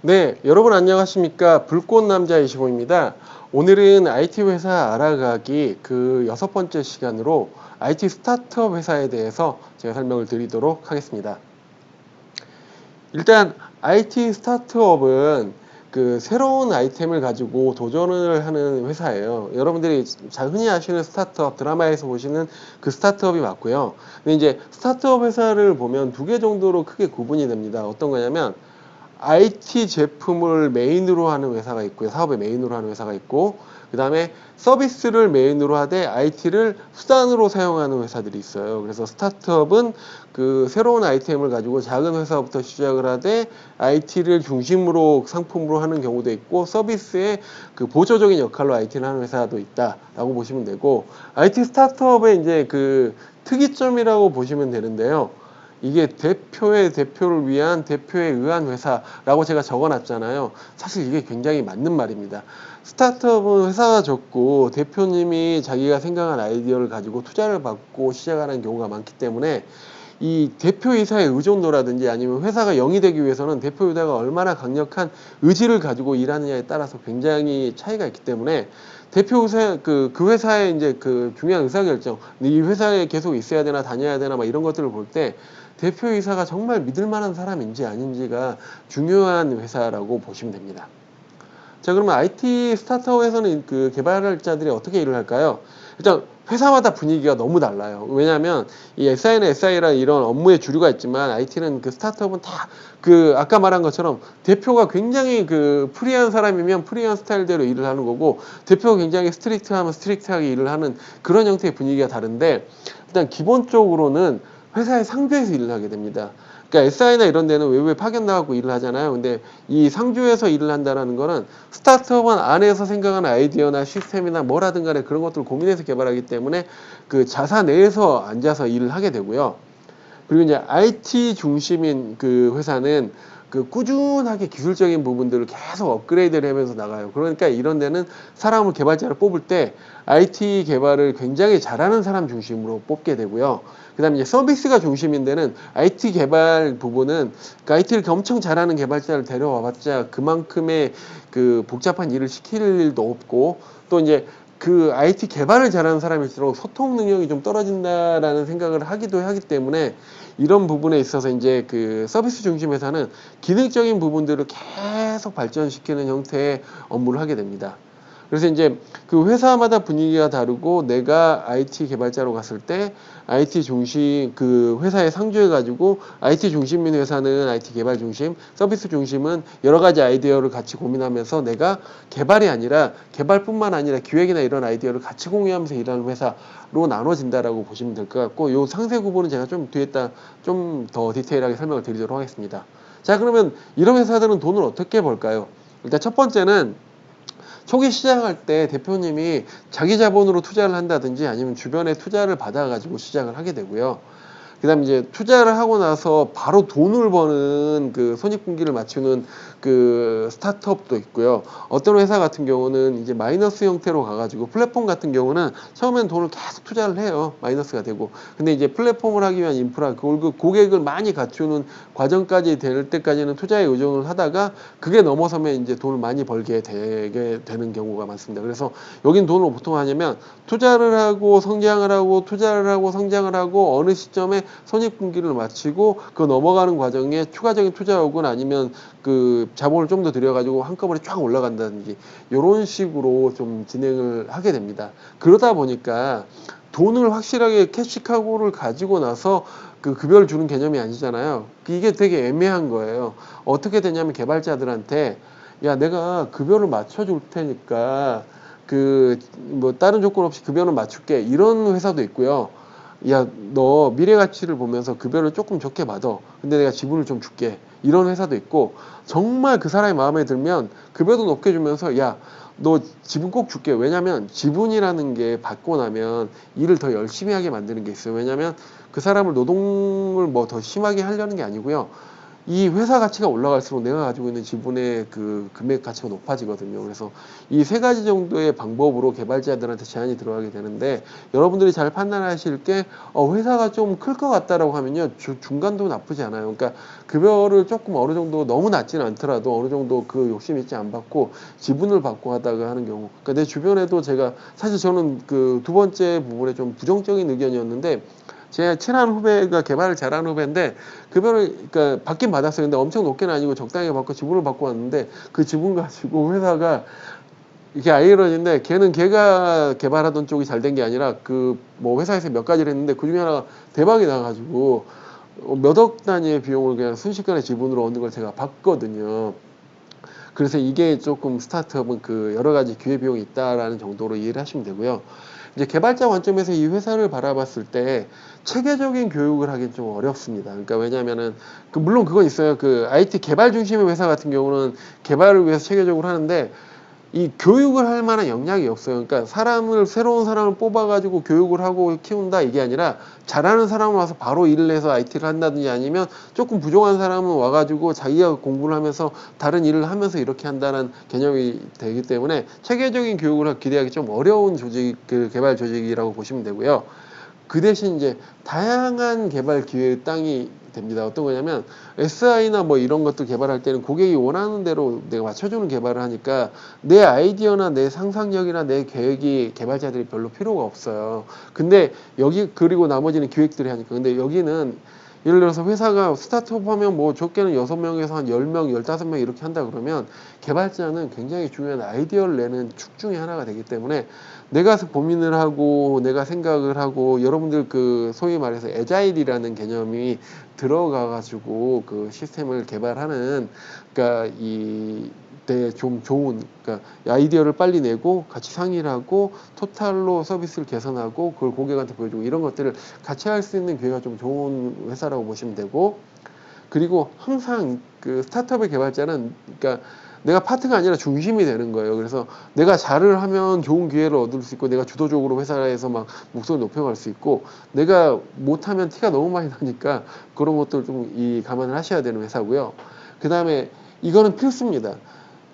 네, 여러분 안녕하십니까? 불꽃남자 25입니다. 오늘은 IT 회사 알아가기 그 6번째 시간으로 IT 스타트업 회사에 대해서 제가 설명을 드리도록 하겠습니다. 일단 IT 스타트업은 그 새로운 아이템을 가지고 도전을 하는 회사예요. 여러분들이 흔히 아시는 스타트업, 드라마에서 보시는 그 스타트업이 맞고요. 근데 이제 스타트업 회사를 보면 두 개 정도로 크게 구분이 됩니다. 어떤 거냐면 IT 제품을 메인으로 하는 회사가 있고요. 사업의 메인으로 하는 회사가 있고, 그 다음에 서비스를 메인으로 하되 IT를 수단으로 사용하는 회사들이 있어요. 그래서 스타트업은 그 새로운 아이템을 가지고 작은 회사부터 시작을 하되 IT를 중심으로 상품으로 하는 경우도 있고, 서비스의 그 보조적인 역할로 IT를 하는 회사도 있다라고 보시면 되고, IT 스타트업의 이제 그 특이점이라고 보시면 되는데요. 이게 대표의 대표를 위한 대표에 의한 회사라고 제가 적어놨잖아요. 사실 이게 굉장히 맞는 말입니다. 스타트업은 회사가 적고 대표님이 자기가 생각한 아이디어를 가지고 투자를 받고 시작하는 경우가 많기 때문에 이 대표이사의 의존도라든지 아니면 회사가 영위 되기 위해서는 대표이사가 얼마나 강력한 의지를 가지고 일하느냐에 따라서 굉장히 차이가 있기 때문에 대표이사 그 회사의 이제 그 중요한 의사결정, 이 회사에 계속 있어야 되나 다녀야 되나 막 이런 것들을 볼 때 대표이사가 정말 믿을 만한 사람인지 아닌지가 중요한 회사라고 보시면 됩니다. 자, 그러면 IT 스타트업에서는 그 개발자들이 어떻게 일을 할까요? 일단 회사마다 분위기가 너무 달라요. 왜냐하면 이 SI나 SI라는 이런 업무의 주류가 있지만 IT는 그 스타트업은 다 그 아까 말한 것처럼 대표가 굉장히 그 프리한 사람이면 프리한 스타일대로 일을 하는 거고, 대표가 굉장히 스트릭트하면 스트릭트하게 일을 하는 그런 형태의 분위기가 다른데, 일단 기본적으로는 회사의 상주에서 일을 하게 됩니다. 그러니까 SI나 이런 데는 외부에 파견 나가고 일을 하잖아요. 근데 이 상주에서 일을 한다는 거는 스타트업은 안에서 생각하는 아이디어나 시스템이나 뭐라든 간에 그런 것들을 고민해서 개발하기 때문에 그 자사 내에서 앉아서 일을 하게 되고요. 그리고 이제 IT 중심인 그 회사는 그 꾸준하게 기술적인 부분들을 계속 업그레이드를 하면서 나가요. 그러니까 이런 데는 사람을 개발자를 뽑을 때 IT 개발을 굉장히 잘하는 사람 중심으로 뽑게 되고요. 그 다음에 이제 서비스가 중심인 데는 IT 개발 부분은 그 IT를 엄청 잘하는 개발자를 데려와봤자 그만큼의 그 복잡한 일을 시킬 일도 없고, 또 이제 그 IT 개발을 잘하는 사람일수록 소통 능력이 좀 떨어진다라는 생각을 하기도 하기 때문에 이런 부분에 있어서 이제 그 서비스 중심 회사는 기능적인 부분들을 계속 발전시키는 형태의 업무를 하게 됩니다. 그래서 이제 그 회사마다 분위기가 다르고, 내가 IT 개발자로 갔을 때 IT 중심 그 회사에 상주해가지고 IT 중심인 회사는 IT 개발 중심, 서비스 중심은 여러 가지 아이디어를 같이 고민하면서 내가 개발이 아니라 개발뿐만 아니라 기획이나 이런 아이디어를 같이 공유하면서 일하는 회사로 나눠진다라고 보시면 될 것 같고, 요 상세 구분은 제가 좀 뒤에다 좀 더 디테일하게 설명을 드리도록 하겠습니다. 자, 그러면 이런 회사들은 돈을 어떻게 벌까요? 일단 첫 번째는 초기 시작할 때 대표님이 자기 자본으로 투자를 한다든지 아니면 주변에 투자를 받아가지고 시작을 하게 되고요. 그 다음에 이제 투자를 하고 나서 바로 돈을 버는 그 손익분기를 맞추는 그 스타트업도 있고요. 어떤 회사 같은 경우는 이제 마이너스 형태로 가가지고, 플랫폼 같은 경우는 처음엔 돈을 계속 투자를 해요. 마이너스가 되고. 근데 이제 플랫폼을 하기 위한 인프라, 그 고객을 많이 갖추는 과정까지 될 때까지는 투자에 의존을 하다가 그게 넘어서면 이제 돈을 많이 벌게 되게 되는 경우가 많습니다. 그래서 여긴 돈을 보통 하냐면 투자를 하고 성장을 하고 투자를 하고 성장을 하고 어느 시점에 손익분기를 마치고 그 넘어가는 과정에 추가적인 투자 혹은 아니면 그 자본을 좀 더 들여가지고 한꺼번에 쫙 올라간다든지 이런 식으로 좀 진행을 하게 됩니다. 그러다 보니까 돈을 확실하게 캐시카고를 가지고 나서 그 급여를 주는 개념이 아니잖아요. 이게 되게 애매한 거예요. 어떻게 되냐면 개발자들한테 야, 내가 급여를 맞춰줄 테니까 그 뭐 다른 조건 없이 급여는 맞출게, 이런 회사도 있고요. 야, 너 미래 가치를 보면서 급여를 조금 적게 받아. 근데 내가 지분을 좀 줄게, 이런 회사도 있고, 정말 그 사람이 마음에 들면 급여도 높게 주면서 야, 너 지분 꼭 줄게. 왜냐면 지분이라는 게 받고 나면 일을 더 열심히 하게 만드는 게 있어요. 왜냐면 그 사람을 노동을 뭐 더 심하게 하려는 게 아니고요. 이 회사 가치가 올라갈수록 내가 가지고 있는 지분의 그 금액 가치가 높아지거든요. 그래서 이 세 가지 정도의 방법으로 개발자들한테 제안이 들어가게 되는데, 여러분들이 잘 판단하실 게 회사가 좀 클 것 같다라고 하면요, 중간도 나쁘지 않아요. 그러니까 급여를 조금 어느 정도 너무 낮지는 않더라도 어느 정도 그 욕심 있지 안 받고 지분을 받고 하다가 하는 경우. 그러니까 내 주변에도 제가 사실 저는 그 두 번째 부분에 좀 부정적인 의견이었는데, 제 친한 후배가 개발을 잘하는 후배인데 급여를 그러니까 받긴 받았어요. 근데 엄청 높게는 아니고 적당히 받고 지분을 받고 왔는데, 그 지분 가지고 회사가 이게 아이러니인데, 걔는 걔가 개발하던 쪽이 잘 된 게 아니라 그 뭐 회사에서 몇 가지를 했는데 그 중에 하나가 대박이 나가지고 몇 억 단위의 비용을 그냥 순식간에 지분으로 얻는 걸 제가 봤거든요. 그래서 이게 조금 스타트업은 그 여러 가지 기회비용이 있다라는 정도로 이해를 하시면 되고요. 이제 개발자 관점에서 이 회사를 바라봤을 때 체계적인 교육을 하긴 좀 어렵습니다. 그러니까 왜냐면은 물론 그건 있어요. 그 IT 개발 중심의 회사 같은 경우는 개발을 위해서 체계적으로 하는데, 이 교육을 할 만한 역량이 없어요. 그러니까 새로운 사람을 뽑아가지고 교육을 하고 키운다 이게 아니라, 잘하는 사람은 와서 바로 일을 해서 IT를 한다든지, 아니면 조금 부족한 사람은 와가지고 자기가 공부를 하면서 다른 일을 하면서 이렇게 한다는 개념이 되기 때문에 체계적인 교육을 기대하기 좀 어려운 조직, 그 개발 조직이라고 보시면 되고요. 그 대신 이제 다양한 개발 기회의 땅이 됩니다. 어떤 거냐면 SI나 뭐 이런 것들 개발할 때는 고객이 원하는 대로 내가 맞춰주는 개발을 하니까 내 아이디어나 내 상상력이나 내 계획이 개발자들이 별로 필요가 없어요. 근데 여기 그리고 나머지는 기획들이 하니까. 근데 여기는 예를 들어서 회사가 스타트업 하면 뭐 적게는 6명에서 한 10명, 15명 이렇게 한다 그러면, 개발자는 굉장히 중요한 아이디어를 내는 축 중에 하나가 되기 때문에 내가 고민을 하고 내가 생각을 하고, 여러분들 그 소위 말해서 애자일이라는 개념이 들어가 가지고 그 시스템을 개발하는, 그러니까 이때 좀 좋은, 그러니까 아이디어를 빨리 내고 같이 상의를 하고 토탈로 서비스를 개선하고 그걸 고객한테 보여주고, 이런 것들을 같이 할 수 있는 기회가 좀 좋은 회사라고 보시면 되고, 그리고 항상 그 스타트업의 개발자는, 그러니까 내가 파트가 아니라 중심이 되는 거예요. 그래서 내가 잘을 하면 좋은 기회를 얻을 수 있고, 내가 주도적으로 회사에서 막 목소리 높여갈 수 있고, 내가 못하면 티가 너무 많이 나니까 그런 것들 좀 감안을 하셔야 되는 회사고요. 그 다음에 이거는 필수입니다.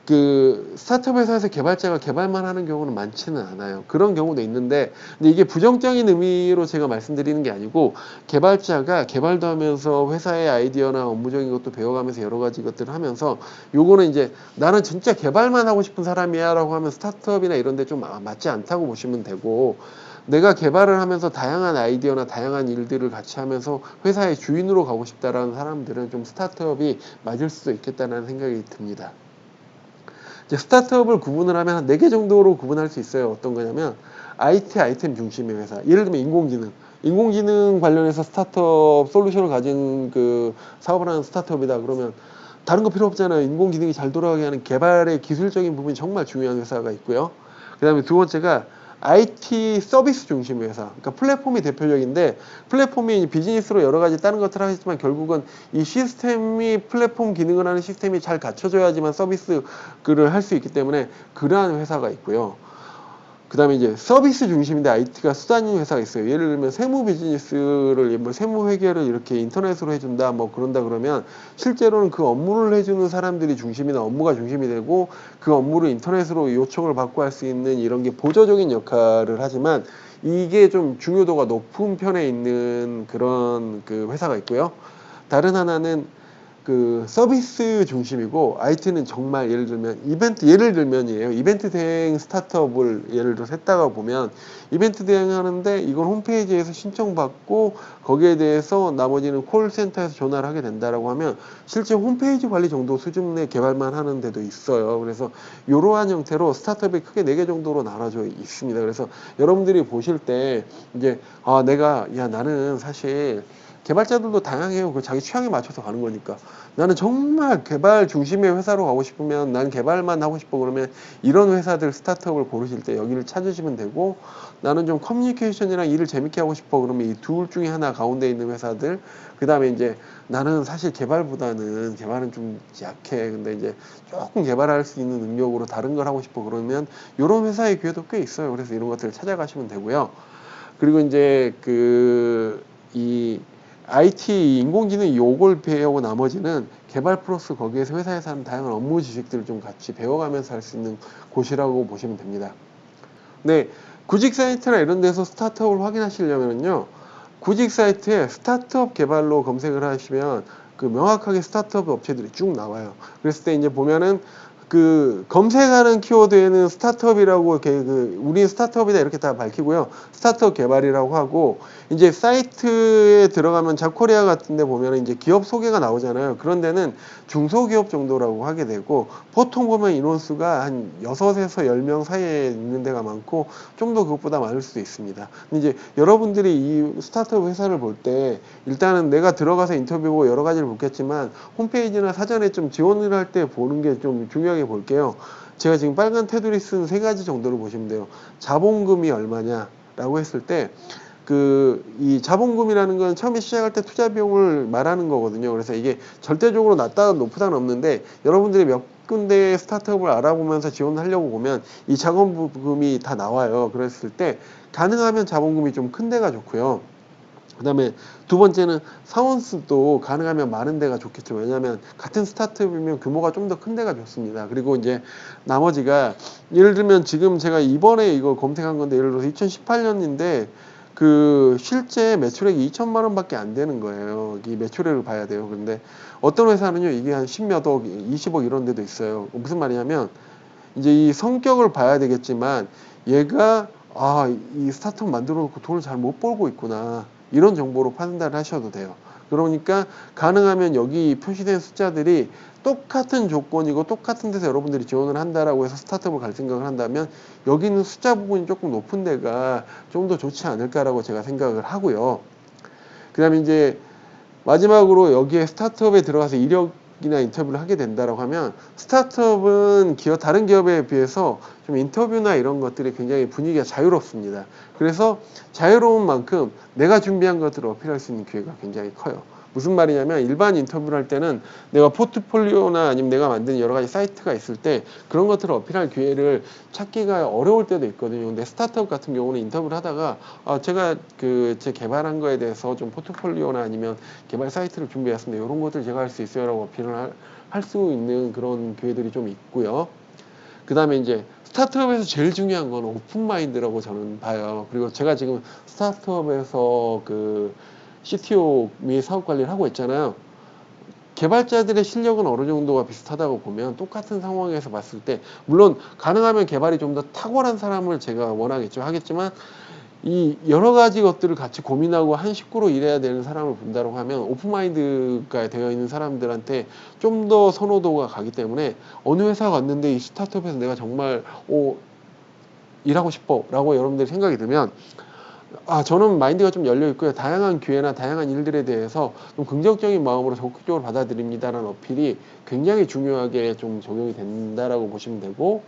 그 스타트업 회사에서 개발자가 개발만 하는 경우는 많지는 않아요. 그런 경우도 있는데, 근데 이게 부정적인 의미로 제가 말씀드리는 게 아니고, 개발자가 개발도 하면서 회사의 아이디어나 업무적인 것도 배워가면서 여러 가지 것들을 하면서, 요거는 이제 나는 진짜 개발만 하고 싶은 사람이야 라고 하면 스타트업이나 이런 데 좀 맞지 않다고 보시면 되고, 내가 개발을 하면서 다양한 아이디어나 다양한 일들을 같이 하면서 회사의 주인으로 가고 싶다라는 사람들은 좀 스타트업이 맞을 수도 있겠다는 생각이 듭니다. 이제 스타트업을 구분을 하면 한 4개 정도로 구분할 수 있어요. 어떤 거냐면 IT 아이템 중심의 회사. 예를 들면 인공지능. 인공지능 관련해서 스타트업 솔루션을 가진 그 사업을 하는 스타트업이다 그러면 다른 거 필요 없잖아요. 인공지능이 잘 돌아가게 하는 개발의 기술적인 부분이 정말 중요한 회사가 있고요. 그 다음에 두 번째가 IT 서비스 중심의 회사. 그러니까 플랫폼이 대표적인데, 플랫폼이 비즈니스로 여러 가지 다른 것들을 하겠지만 결국은 이 시스템이, 플랫폼 기능을 하는 시스템이 잘 갖춰져야지만 서비스를 할 수 있기 때문에 그러한 회사가 있고요. 그 다음에 이제 서비스 중심인데 IT가 수단인 회사가 있어요. 예를 들면 세무 비즈니스를, 뭐 세무 회계를 이렇게 인터넷으로 해준다 뭐 그런다 그러면, 실제로는 그 업무를 해주는 사람들이 중심이나 업무가 중심이 되고, 그 업무를 인터넷으로 요청을 받고 할 수 있는 이런 게 보조적인 역할을 하지만, 이게 좀 중요도가 높은 편에 있는 그런 그 회사가 있고요. 다른 하나는 그 서비스 중심이고, IT는 정말 예를 들면 예를 들면이에요. 이벤트 대행 스타트업을 예를 들어서 했다가 보면, 이벤트 대행하는데 이건 홈페이지에서 신청받고 거기에 대해서 나머지는 콜센터에서 전화를 하게 된다라고 하면, 실제 홈페이지 관리 정도 수준의 개발만 하는 데도 있어요. 그래서 이러한 형태로 스타트업이 크게 4개 정도로 나눠져 있습니다. 그래서 여러분들이 보실 때 이제 나는 사실 개발자들도 다양해요. 그 자기 취향에 맞춰서 가는 거니까. 나는 정말 개발 중심의 회사로 가고 싶으면, 난 개발만 하고 싶어 그러면 이런 회사들 스타트업을 고르실 때 여기를 찾으시면 되고, 나는 좀 커뮤니케이션이랑 일을 재밌게 하고 싶어 그러면 이 둘 중에 하나 가운데 있는 회사들. 그 다음에 이제 나는 사실 개발은 좀 약해. 근데 이제 조금 개발할 수 있는 능력으로 다른 걸 하고 싶어 그러면 이런 회사의 기회도 꽤 있어요. 그래서 이런 것들을 찾아가시면 되고요. 그리고 이제 이 IT 인공지능 요걸 배우고 나머지는 개발 플러스 거기에서 회사에서 하는 다양한 업무 지식들을 좀 같이 배워가면서 할 수 있는 곳이라고 보시면 됩니다. 네, 구직 사이트나 이런 데서 스타트업을 확인하시려면요, 구직 사이트에 스타트업 개발로 검색을 하시면 그 명확하게 스타트업 업체들이 쭉 나와요. 그랬을 때 이제 보면은 그 검색하는 키워드에는 스타트업이라고 이렇게 우리 스타트업이다 이렇게 다 밝히고요. 스타트업 개발이라고 하고, 이제 사이트에 들어가면 잡코리아 같은 데 보면 이제 기업 소개가 나오잖아요. 그런 데는 중소기업 정도라고 하게 되고, 보통 보면 인원수가 한 6에서 10명 사이에 있는 데가 많고, 좀 더 그것보다 많을 수도 있습니다. 근데 이제 여러분들이 이 스타트업 회사를 볼 때 일단은 내가 들어가서 인터뷰하고 여러 가지를 보겠지만 홈페이지나 사전에 좀 지원을 할 때 보는 게 좀 중요하게 볼게요. 제가 지금 빨간 테두리 쓴 3가지 정도로 보시면 돼요. 자본금이 얼마냐라고 했을 때 이 자본금이라는 건 처음에 시작할 때 투자 비용을 말하는 거거든요. 그래서 이게 절대적으로 낮다 높다는 없는데, 여러분들이 몇 군데의 스타트업을 알아보면서 지원하려고 보면 이 자본금이 다 나와요. 그랬을 때 가능하면 자본금이 좀 큰 데가 좋고요. 그 다음에 두 번째는 사원수도 가능하면 많은 데가 좋겠죠. 왜냐하면 같은 스타트업이면 규모가 좀 더 큰 데가 좋습니다. 그리고 이제 나머지가, 예를 들면 지금 제가 이번에 이거 검색한 건데, 예를 들어서 2018년인데 실제 매출액이 2천만 원밖에 안 되는 거예요. 이 매출액을 봐야 돼요. 그런데 어떤 회사는요, 이게 한 10몇 억, 20억 이런 데도 있어요. 무슨 말이냐면 이제 이 성격을 봐야 되겠지만, 얘가 이 스타트업 만들어 놓고 돈을 잘 못 벌고 있구나, 이런 정보로 판단을 하셔도 돼요. 그러니까 가능하면 여기 표시된 숫자들이 똑같은 조건이고 똑같은 데서 여러분들이 지원을 한다라고 해서 스타트업을 갈 생각을 한다면, 여기 있는 숫자 부분이 조금 높은 데가 좀 더 좋지 않을까라고 제가 생각을 하고요. 그 다음에 이제 마지막으로 여기에 스타트업에 들어가서 이력이나 인터뷰를 하게 된다라고 하면, 스타트업은 다른 기업에 비해서 좀 인터뷰나 이런 것들이 굉장히 분위기가 자유롭습니다. 그래서 자유로운 만큼 내가 준비한 것들을 어필할 수 있는 기회가 굉장히 커요. 무슨 말이냐면, 일반 인터뷰를 할 때는 내가 포트폴리오나 아니면 내가 만든 여러 가지 사이트가 있을 때 그런 것들을 어필할 기회를 찾기가 어려울 때도 있거든요. 근데 스타트업 같은 경우는 인터뷰를 하다가 제가 제 개발한 거에 대해서 좀 포트폴리오나 아니면 개발 사이트를 준비했습니다, 이런 것들 제가 할 수 있어요 라고 어필을 할 수 있는 그런 기회들이 좀 있고요. 그 다음에 이제 스타트업에서 제일 중요한 건 오픈 마인드라고 저는 봐요. 그리고 제가 지금 스타트업에서 CTO 및 사업 관리를 하고 있잖아요. 개발자들의 실력은 어느 정도가 비슷하다고 보면, 똑같은 상황에서 봤을 때 물론 가능하면 개발이 좀 더 탁월한 사람을 제가 원하겠죠. 하겠지만 이 여러 가지 것들을 같이 고민하고 한 식구로 일해야 되는 사람을 본다고 하면, 오픈마인드가 되어 있는 사람들한테 좀 더 선호도가 가기 때문에, 어느 회사 갔는데 이 스타트업에서 내가 정말 일하고 싶어 라고 여러분들이 생각이 들면, 저는 마인드가 좀 열려 있고요, 다양한 기회나 다양한 일들에 대해서 좀 긍정적인 마음으로 적극적으로 받아들입니다라는 어필이 굉장히 중요하게 좀 적용이 된다라고 보시면 되고,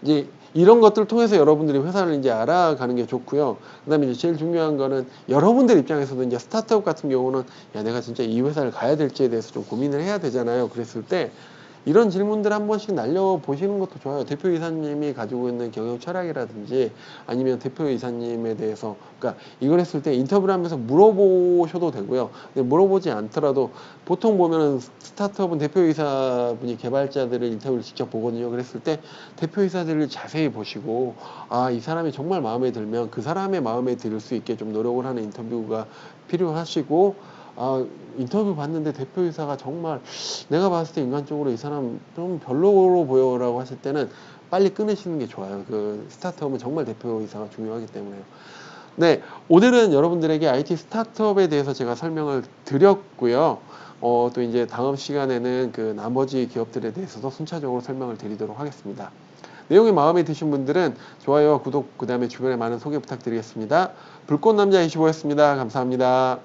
이제 이런 것들을 통해서 여러분들이 회사를 이제 알아가는 게 좋고요. 그 다음에 이제 제일 중요한 거는, 여러분들 입장에서도 이제 스타트업 같은 경우는 내가 진짜 이 회사를 가야 될지에 대해서 좀 고민을 해야 되잖아요. 그랬을 때 이런 질문들 한 번씩 날려보시는 것도 좋아요. 대표이사님이 가지고 있는 경영 철학이라든지, 아니면 대표이사님에 대해서, 그러니까 이걸 했을 때 인터뷰를 하면서 물어보셔도 되고요. 근데 물어보지 않더라도, 보통 보면은 스타트업은 대표이사분이 개발자들을 인터뷰를 직접 보거든요. 그랬을 때 대표이사들을 자세히 보시고, 이 사람이 정말 마음에 들면 그 사람의 마음에 들 수 있게 좀 노력을 하는 인터뷰가 필요하시고, 인터뷰 봤는데 대표이사가 정말 내가 봤을 때 인간적으로 이 사람 좀 별로로 보여라고 하실 때는 빨리 끊으시는 게 좋아요. 스타트업은 정말 대표이사가 중요하기 때문에요. 네, 오늘은 여러분들에게 IT 스타트업에 대해서 제가 설명을 드렸고요. 또 이제 다음 시간에는 나머지 기업들에 대해서도 순차적으로 설명을 드리도록 하겠습니다. 내용이 마음에 드신 분들은 좋아요와 구독, 그 다음에 주변에 많은 소개 부탁드리겠습니다. 불꽃남자 25였습니다. 감사합니다.